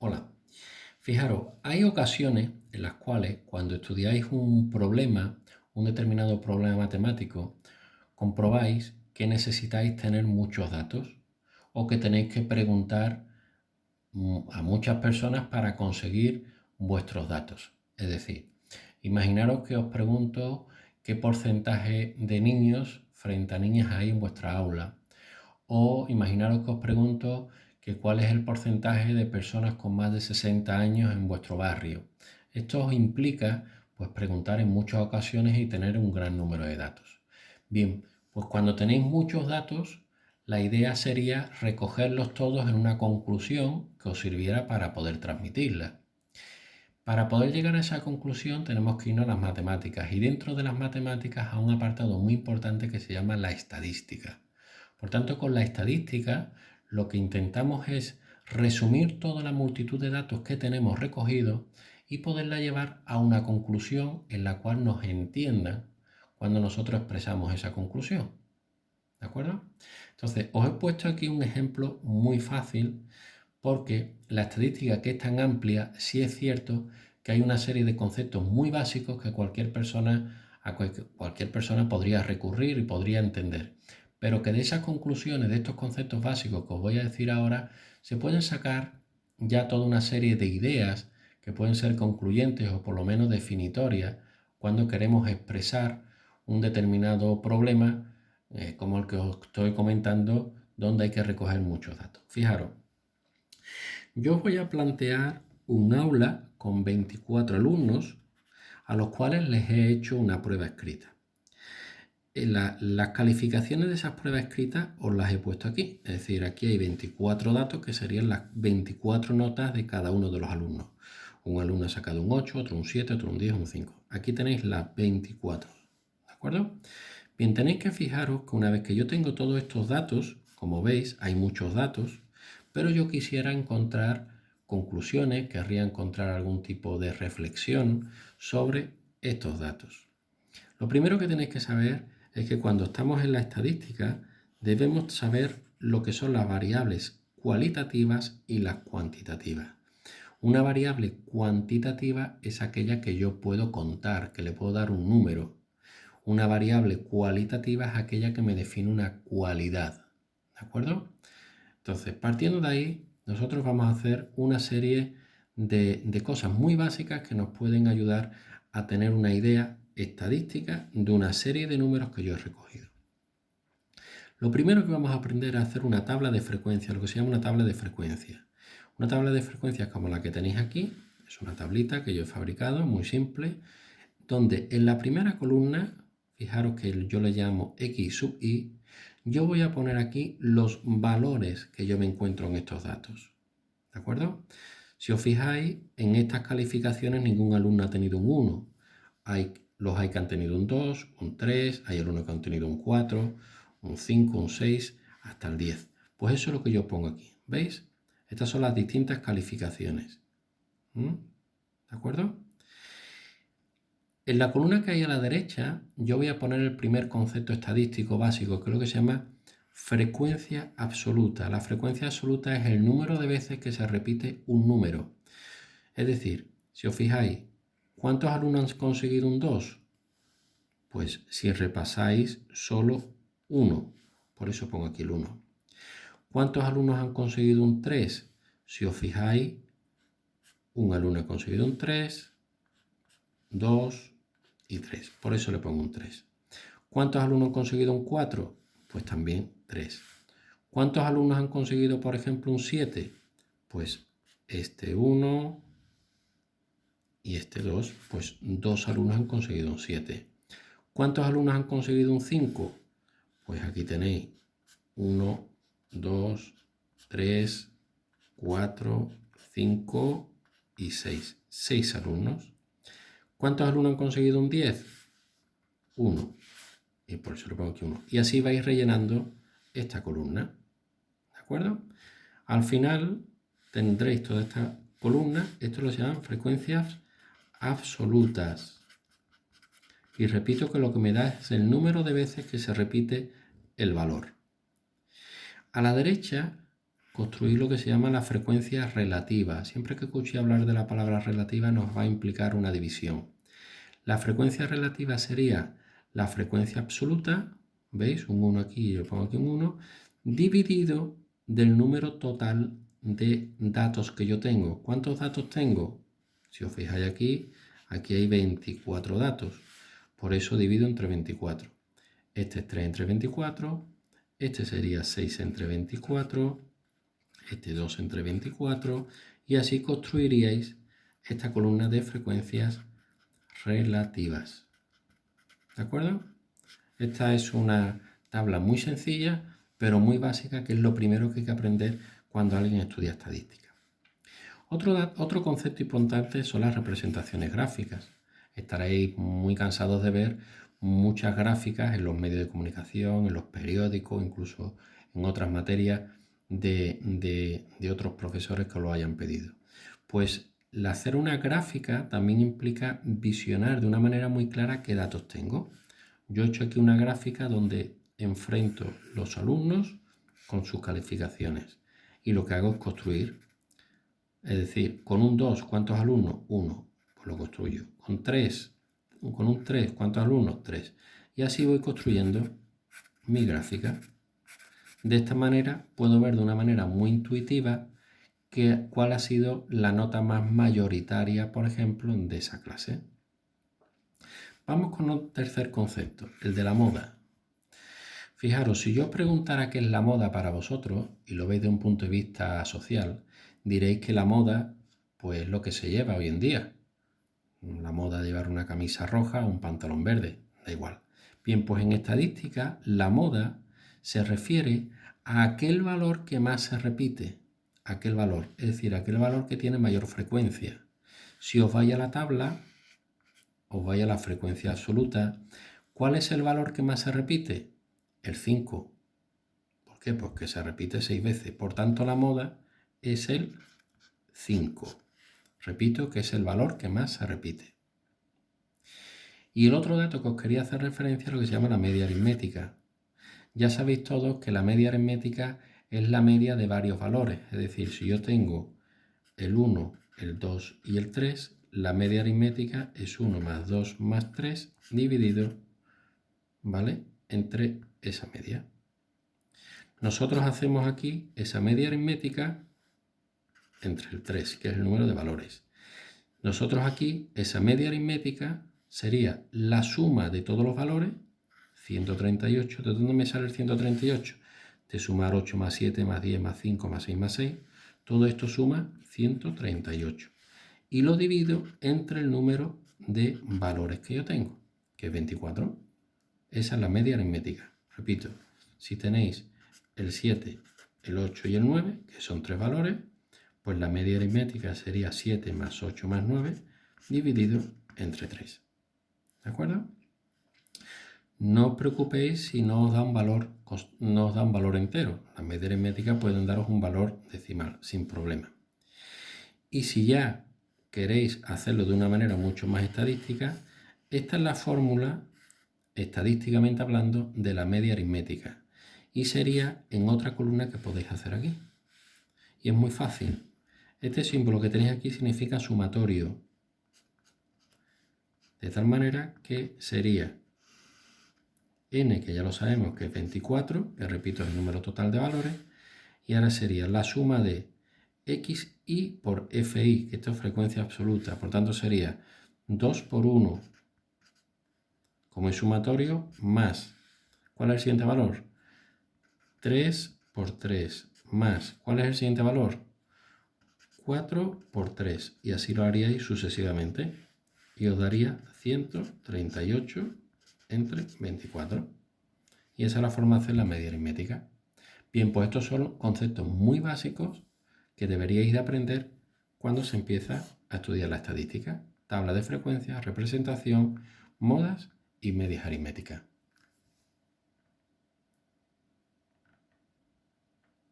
Hola. Fijaros, hay ocasiones en las cuales cuando estudiáis un determinado problema matemático, comprobáis que necesitáis tener muchos datos o que tenéis que preguntar a muchas personas para conseguir vuestros datos. Es decir, imaginaros que os pregunto qué porcentaje de niños frente a niñas hay en vuestra aula. O imaginaros que os pregunto que cuál es el porcentaje de personas con más de 60 años en vuestro barrio. Esto os implica pues preguntar en muchas ocasiones y tener un gran número de datos. Bien, pues cuando tenéis muchos datos, la idea sería recogerlos todos en una conclusión que os sirviera para poder transmitirla. Para poder llegar a esa conclusión tenemos que irnos a las matemáticas y dentro de las matemáticas a un apartado muy importante que se llama la estadística. Por tanto, con la estadística lo que intentamos es resumir toda la multitud de datos que tenemos recogidos y poderla llevar a una conclusión en la cual nos entiendan cuando nosotros expresamos esa conclusión. ¿De acuerdo? Entonces, os he puesto aquí un ejemplo muy fácil porque la estadística, que es tan amplia, sí es cierto que hay una serie de conceptos muy básicos que a cualquier persona podría recurrir y podría entender, pero que de esas conclusiones, de estos conceptos básicos que os voy a decir ahora, se pueden sacar ya toda una serie de ideas que pueden ser concluyentes o por lo menos definitorias cuando queremos expresar un determinado problema como el que os estoy comentando, donde hay que recoger muchos datos. Fijaros, yo os voy a plantear un aula con 24 alumnos a los cuales les he hecho una prueba escrita. Las calificaciones de esas pruebas escritas os las he puesto aquí. Es decir, aquí hay 24 datos que serían las 24 notas de cada uno de los alumnos. Un alumno ha sacado un 8, otro un 7, otro un 10, un 5. Aquí tenéis las 24. ¿De acuerdo? Bien, tenéis que fijaros que una vez que yo tengo todos estos datos, como veis, hay muchos datos, pero yo quisiera encontrar conclusiones, querría encontrar algún tipo de reflexión sobre estos datos. Lo primero que tenéis que saber es que cuando estamos en la estadística debemos saber lo que son las variables cualitativas y las cuantitativas. Una variable cuantitativa es aquella que yo puedo contar, que le puedo dar un número. Una variable cualitativa es aquella que me define una cualidad. ¿De acuerdo? Entonces, partiendo de ahí, nosotros vamos a hacer una serie de cosas muy básicas que nos pueden ayudar a tener una idea estadística de una serie de números que yo he recogido. Lo primero que vamos a aprender es a hacer una tabla de frecuencia, lo que se llama una tabla de frecuencia. Una tabla de frecuencias como la que tenéis aquí, es una tablita que yo he fabricado, muy simple, donde en la primera columna, fijaros que yo le llamo x sub i, yo voy a poner aquí los valores que yo me encuentro en estos datos. ¿De acuerdo? Si os fijáis, en estas calificaciones ningún alumno ha tenido un 1. Los hay que han tenido un 2, un 3, hay alumnos que han tenido un 4, un 5, un 6, hasta el 10. Pues eso es lo que yo pongo aquí. ¿Veis? Estas son las distintas calificaciones. ¿De acuerdo? En la columna que hay a la derecha, yo voy a poner el primer concepto estadístico básico, que es lo que se llama frecuencia absoluta. La frecuencia absoluta es el número de veces que se repite un número. Es decir, si os fijáis, ¿cuántos alumnos han conseguido un 2? Pues si repasáis, solo uno. Por eso pongo aquí el 1. ¿Cuántos alumnos han conseguido un 3? Si os fijáis, un alumno ha conseguido un 3, 2 y 3. Por eso le pongo un 3. ¿Cuántos alumnos han conseguido un 4? Pues también 3. ¿Cuántos alumnos han conseguido, por ejemplo, un 7? Pues este 1 y este 2. Pues 2 alumnos han conseguido un 7. ¿Cuántos alumnos han conseguido un 5? Pues aquí tenéis 1, 2, 3, 4, 5 y 6. 6 alumnos. ¿Cuántos alumnos han conseguido un 10? 1. Y por eso le pongo aquí 1. Y así vais rellenando esta columna. ¿De acuerdo? Al final tendréis toda esta columna. Esto lo llaman frecuencias absolutas. Y repito que lo que me da es el número de veces que se repite el valor. A la derecha construir lo que se llama la frecuencia relativa. Siempre que escuche hablar de la palabra relativa nos va a implicar una división. La frecuencia relativa sería la frecuencia absoluta, ¿veis? Un 1 aquí, yo pongo aquí un 1, dividido del número total de datos que yo tengo. ¿Cuántos datos tengo? Si os fijáis aquí, aquí hay 24 datos. Por eso divido entre 24. Este es 3 entre 24, este sería 6 entre 24, este 2 entre 24, y así construiríais esta columna de frecuencias relativas. ¿De acuerdo? Esta es una tabla muy sencilla, pero muy básica, que es lo primero que hay que aprender cuando alguien estudia estadística. Otro concepto importante son las representaciones gráficas. Estaréis muy cansados de ver muchas gráficas en los medios de comunicación, en los periódicos, incluso en otras materias de otros profesores que lo hayan pedido. Pues el hacer una gráfica también implica visionar de una manera muy clara qué datos tengo. Yo he hecho aquí una gráfica donde enfrento los alumnos con sus calificaciones y lo que hago es construir. Es decir, con un 2, ¿cuántos alumnos? 1, pues lo construyo. Con un 3, ¿cuántos alumnos? 3. Y así voy construyendo mi gráfica. De esta manera puedo ver de una manera muy intuitiva cuál ha sido la nota más mayoritaria, por ejemplo, de esa clase. Vamos con un tercer concepto, el de la moda. Fijaros, si yo os preguntara qué es la moda para vosotros, y lo veis de un punto de vista social, diréis que la moda, pues es lo que se lleva hoy en día. La moda de llevar una camisa roja o un pantalón verde, da igual. Bien, pues en estadística, la moda se refiere a aquel valor que más se repite, aquel valor, es decir, aquel valor que tiene mayor frecuencia. Si os vais a la tabla, os vais a la frecuencia absoluta, ¿cuál es el valor que más se repite? El 5. ¿Por qué? Pues que se repite 6 veces. Por tanto, la moda es el 5. Repito que es el valor que más se repite. Y el otro dato que os quería hacer referencia es lo que se llama la media aritmética. Ya sabéis todos que la media aritmética es la media de varios valores. Es decir, si yo tengo el 1, el 2 y el 3, la media aritmética es 1 más 2 más 3 dividido, ¿vale?, entre esa media. Nosotros hacemos aquí esa media aritmética entre el 3, que es el número de valores. Nosotros aquí, esa media aritmética sería la suma de todos los valores, 138. ¿De dónde me sale el 138? De sumar 8 más 7 más 10 más 5 más 6 más 6. Todo esto suma 138. Y lo divido entre el número de valores que yo tengo, que es 24. Esa es la media aritmética. Repito, si tenéis el 7, el 8 y el 9, que son 3 valores, pues la media aritmética sería 7 más 8 más 9 dividido entre 3. ¿De acuerdo? No os preocupéis si no os da un valor entero. La media aritmética pueden daros un valor decimal sin problema. Y si ya queréis hacerlo de una manera mucho más estadística, esta es la fórmula, estadísticamente hablando, de la media aritmética. Y sería en otra columna que podéis hacer aquí. Y es muy fácil. Este símbolo que tenéis aquí significa sumatorio. De tal manera que sería n, que ya lo sabemos que es 24, que repito es el número total de valores, y ahora sería la suma de xi por fi, que esto es frecuencia absoluta, por tanto sería 2 por 1 como es sumatorio, más, ¿cuál es el siguiente valor? 3 por 3, más, ¿cuál es el siguiente valor? 4 por 3, y así lo haríais sucesivamente, y os daría 138 entre 24. Y esa es la forma de hacer la media aritmética. Bien, pues estos son conceptos muy básicos que deberíais de aprender cuando se empieza a estudiar la estadística. Tabla de frecuencias, representación, modas y medias aritméticas.